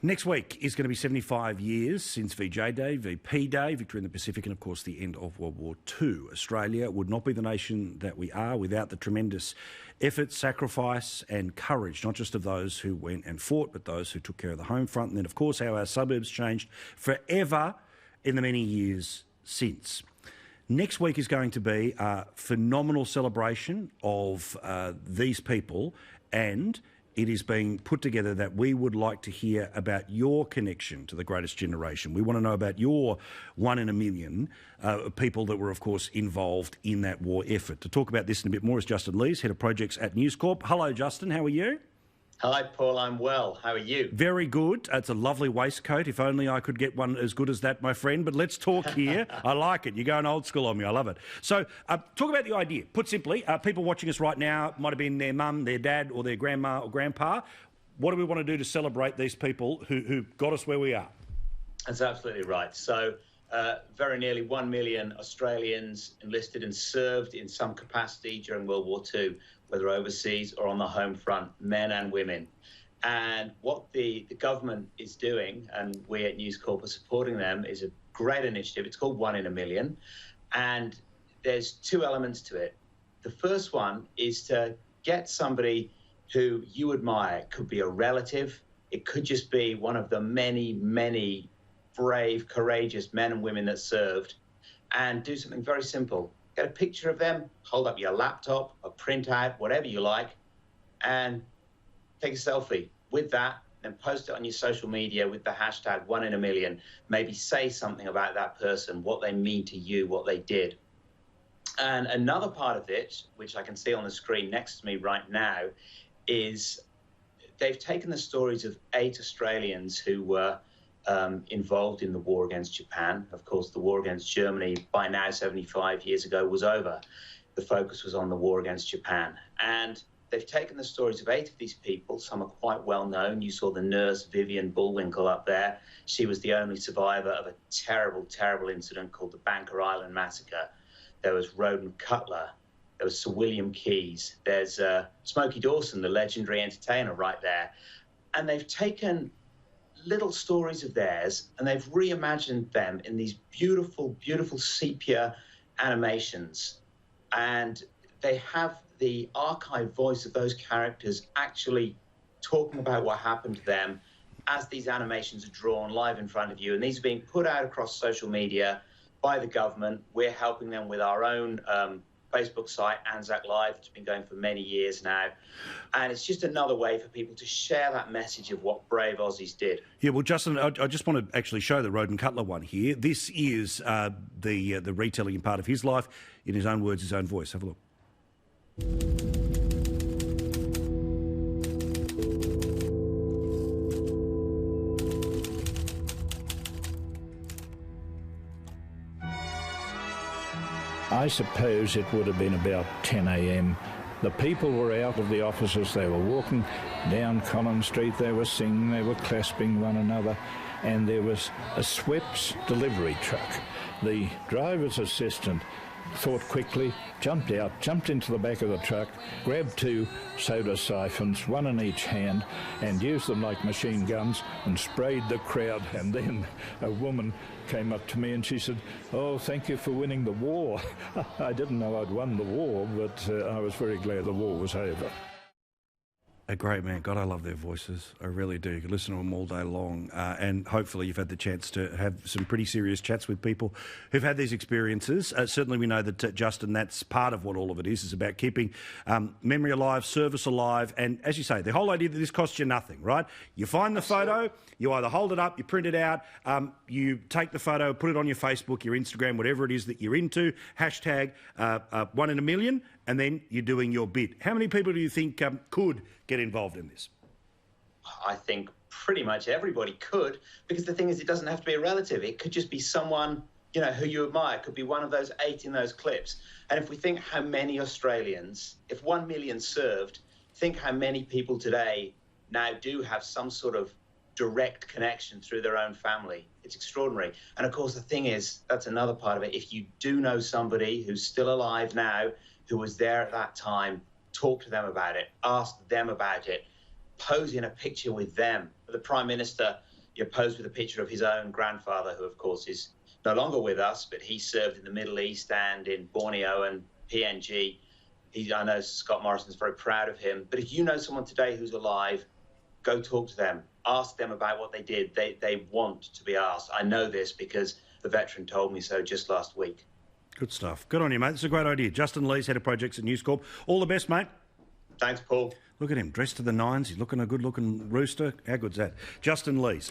Next week is going to be 75 years since VJ Day, VP Day, Victory in the Pacific, and of course the end of World War II. Australia would not be the nation that we are without the tremendous effort, sacrifice and courage, not just of those who went and fought, but those who took care of the home front. And then, of course, how our suburbs changed forever in the many years since. Next week is going to be a phenomenal celebration of these people, and it is being put together that we would like to hear about your connection to the greatest generation. We want to know about your 1 in a million people that were, of course, involved in that war effort. To talk about this and a bit more is Justin Lees, Head of Projects at News Corp. Hello, Justin. How are you? Hi, Paul. I'm well. How are you? Very good. It's a lovely waistcoat. If only I could get one as good as that, my friend. But let's talk here. I like it. You're going old school on me. I love it. So talk about the idea. Put simply, people watching us right now might have been their mum, their dad or their grandma or grandpa. What do we want to do to celebrate these people who got us where we are? That's absolutely right. So very nearly 1 million Australians enlisted and served in some capacity during World War II, whether overseas or on the home front, men and women. And what the government is doing, and we at News Corp are supporting them, is a great initiative. It's called 1 in a million. And there's two elements to it. The first one is to get somebody who you admire. It could be a relative. It could just be one of the many, many brave, courageous men and women that served, and do something very simple. Get a picture of them, hold up your laptop, a printout, whatever you like, and take a selfie with that, and post it on your social media with the hashtag 1 in a million. Maybe say something about that person, what they mean to you, what they did. And another part of it, which I can see on the screen next to me right now, is they've taken the stories of 8 Australians who were involved in the war against Japan. Of course, the war against Germany, by now 75 years ago, was over. The focus was on the war against Japan. And they've taken the stories of 8 of these people. Some are quite well known. You saw the nurse Vivian Bullwinkle up there. She was the only survivor of a terrible, terrible incident called the Banker Island Massacre. There was Roden Cutler. There was Sir William Keyes. There's Smokey Dawson, the legendary entertainer, right there. And they've taken little stories of theirs and they've reimagined them in these beautiful, beautiful sepia animations. And they have the archive voice of those characters actually talking about what happened to them as these animations are drawn live in front of you. And these are being put out across social media by the government. We're helping them with our own Facebook site, Anzac Live. It's been going for many years now. And it's just another way for people to share that message of what brave Aussies did. Yeah, well, Justin, I just want to actually show the Roden Cutler one here. This is the retelling part of his life, in his own words, his own voice. Have a look. I suppose it would have been about 10 a.m. The people were out of the offices. They were walking down Collins Street. They were singing. They were clasping one another. And there was a Schweppes delivery truck. The driver's assistant thought quickly, jumped out, jumped into the back of the truck, grabbed 2 soda siphons, 1 in each hand, and used them like machine guns and sprayed the crowd. And then a woman came up to me and she said, "Oh, thank you for winning the war." I didn't know I'd won the war, but I was very glad the war was over. A great man. God, I love their voices. I really do. You can listen to them all day long. And hopefully you've had the chance to have some pretty serious chats with people who've had these experiences. Certainly we know that, Justin, that's part of what all of it is about keeping memory alive, service alive. And as you say, the whole idea that this costs you nothing, right? You find the photo, you either hold it up, you print it out, you take the photo, put it on your Facebook, your Instagram, whatever it is that you're into, hashtag 1 in a million, and then you're doing your bit. How many people do you think could get involved in this? I think pretty much everybody could, because the thing is, it doesn't have to be a relative. It could just be someone, you know, who you admire. It could be one of those 8 in those clips. And if we think how many Australians, if 1 million served, think how many people today now do have some sort of direct connection through their own family. It's extraordinary. And of course, the thing is, that's another part of it. If you do know somebody who's still alive now, who was there at that time, talk to them about it, ask them about it, pose in a picture with them. The Prime Minister posed with a picture of his own grandfather, who, of course, is no longer with us, but he served in the Middle East and in Borneo and PNG. I know Scott Morrison's very proud of him. But if you know someone today who's alive, go talk to them. Ask them about what they did. They want to be asked. I know this because the veteran told me so just last week. Good stuff. Good on you, mate. It's a great idea. Justin Lees, Head of Projects at News Corp. All the best, mate. Thanks, Paul. Look at him, dressed to the nines. He's looking a good-looking rooster. How good's that? Justin Lees.